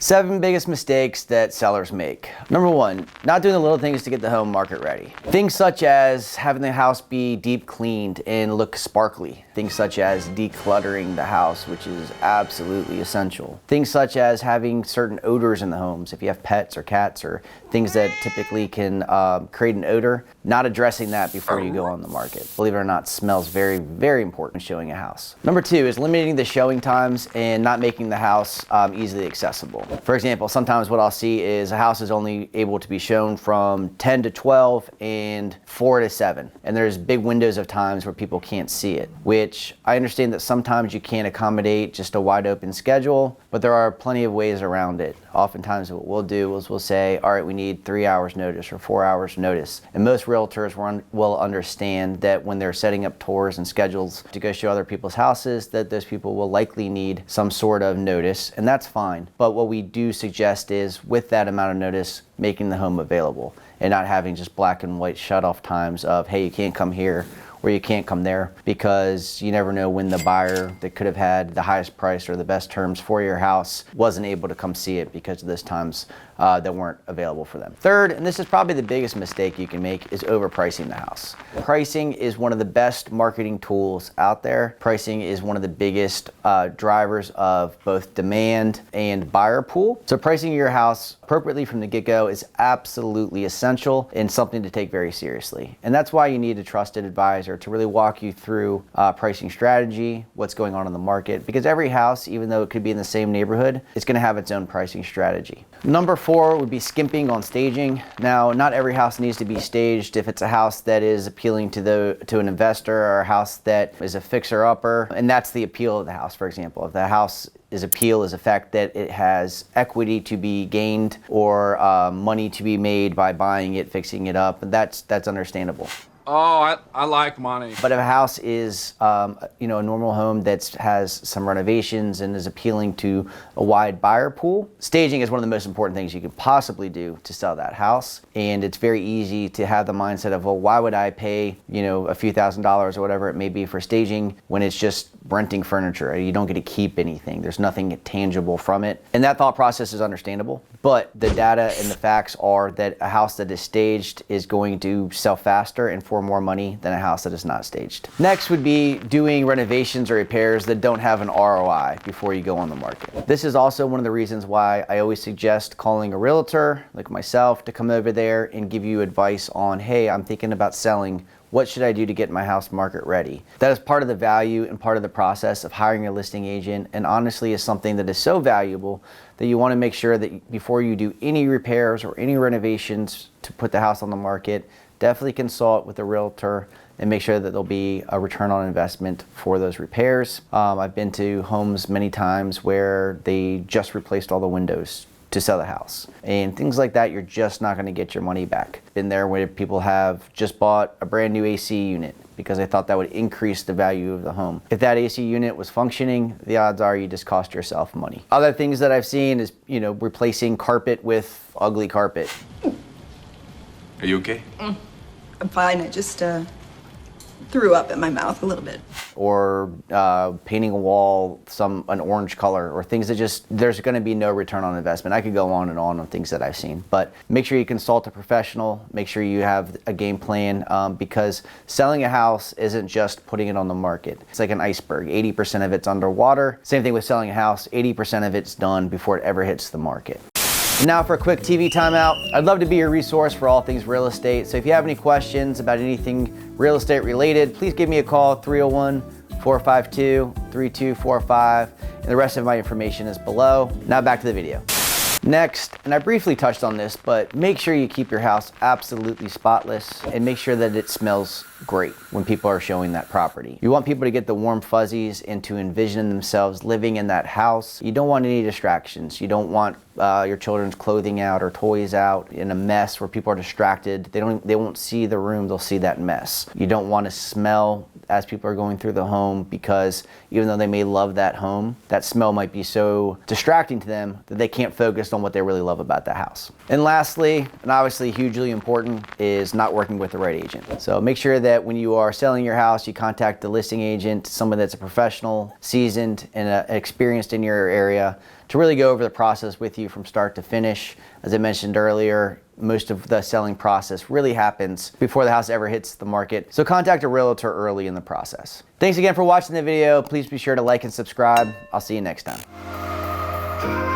7 biggest mistakes that sellers make. Number 1, not doing the little things to get the home market ready. Things such as having the house be deep cleaned and look sparkly. Things such as decluttering the house, which is absolutely essential. Things such as having certain odors in the homes. If you have pets or cats or things that typically can create an odor, not addressing that before you go on the market. Believe it or not, smells very, very important showing a house. Number 2 is limiting the showing times and not making the house easily accessible. For example, sometimes what I'll see is a house is only able to be shown from 10 to 12 and 4 to 7. And there's big windows of times where people can't see it, which I understand that sometimes you can't accommodate just a wide open schedule, but there are plenty of ways around it. Oftentimes what we'll do is we'll say, all right, we need 3 hours notice or 4 hours notice. And most realtors will understand that when they're setting up tours and schedules to go show other people's houses, that those people will likely need some sort of notice, and that's fine. But what we do suggest is, with that amount of notice, making the home available and not having just black and white shut-off times of, hey, you can't come here or you can't come there, because you never know when the buyer that could have had the highest price or the best terms for your house wasn't able to come see it because of those times that weren't available for them. Third, and this is probably the biggest mistake you can make, is overpricing the house. Pricing is one of the best marketing tools out there. Pricing is one of the biggest drivers of both demand and buyer pool. So pricing your house appropriately from the get-go is absolutely essential and something to take very seriously. And that's why you need a trusted advisor to really walk you through pricing strategy, what's going on in the market, because every house, even though it could be in the same neighborhood, it's going to have its own pricing strategy. Number 4 would be skimping on staging. Now, not every house needs to be staged. If it's a house that is appealing to an investor, or a house that is a fixer-upper, and that's the appeal of the house, for example. If the house appeal is the fact that it has equity to be gained or money to be made by buying it, fixing it up, that's understandable. Oh, I like money. But if a house is, a normal home that has some renovations and is appealing to a wide buyer pool, staging is one of the most important things you could possibly do to sell that house. And it's very easy to have the mindset of, well, why would I pay, a few $1,000s or whatever it may be for staging when it's just renting furniture? You don't get to keep anything. There's nothing tangible from it. And that thought process is understandable. But the data and the facts are that a house that is staged is going to sell faster and for more money than a house that is not staged. Next would be doing renovations or repairs that don't have an ROI before you go on the market. This is also one of the reasons why I always suggest calling a realtor like myself to come over there and give you advice on, hey, I'm thinking about selling. What should I do to get my house market ready? That is part of the value and part of the process of hiring a listing agent, and honestly is something that is so valuable that you want to make sure that before you do any repairs or any renovations to put the house on the market, definitely consult with a realtor and make sure that there'll be a return on investment for those repairs. I've been to homes many times where they just replaced all the windows to sell the house, and things like that, you're just not going to get your money back. Been there where people have just bought a brand new AC unit because they thought that would increase the value of the home. If that AC unit was functioning, the odds are you just cost yourself money. Other things that I've seen is, replacing carpet with ugly carpet. Are you okay? I'm fine. I just threw up in my mouth a little bit. Or painting a wall an orange color, or things that there's going to be no return on investment. I could go on things that I've seen, but make sure you consult a professional. Make sure you have a game plan, because selling a house isn't just putting it on the market. It's like an iceberg. 80% of it's underwater. Same thing with selling a house. 80% of it's done before it ever hits the market. And now for a quick TV timeout. I'd love to be your resource for all things real estate. So if you have any questions about anything real estate related, please give me a call, 301-452-3245. And the rest of my information is below. Now back to the video. Next, and I briefly touched on this, but make sure you keep your house absolutely spotless and make sure that it smells great when people are showing that property. You want people to get the warm fuzzies and to envision themselves living in that house. You don't want any distractions. You don't want your children's clothing out or toys out in a mess where people are distracted. They won't see the room, they'll see that mess. You don't want to smell as people are going through the home, because even though they may love that home, that smell might be so distracting to them that they can't focus on what they really love about the house. And lastly, and obviously hugely important, is not working with the right agent. So make sure that when you are selling your house, you contact the listing agent, someone that's a professional, seasoned, and experienced in your area, to really go over the process with you from start to finish. As I mentioned earlier, most of the selling process really happens before the house ever hits the market. So contact a realtor early in the process. Thanks again for watching the video. Please be sure to like and subscribe. I'll see you next time.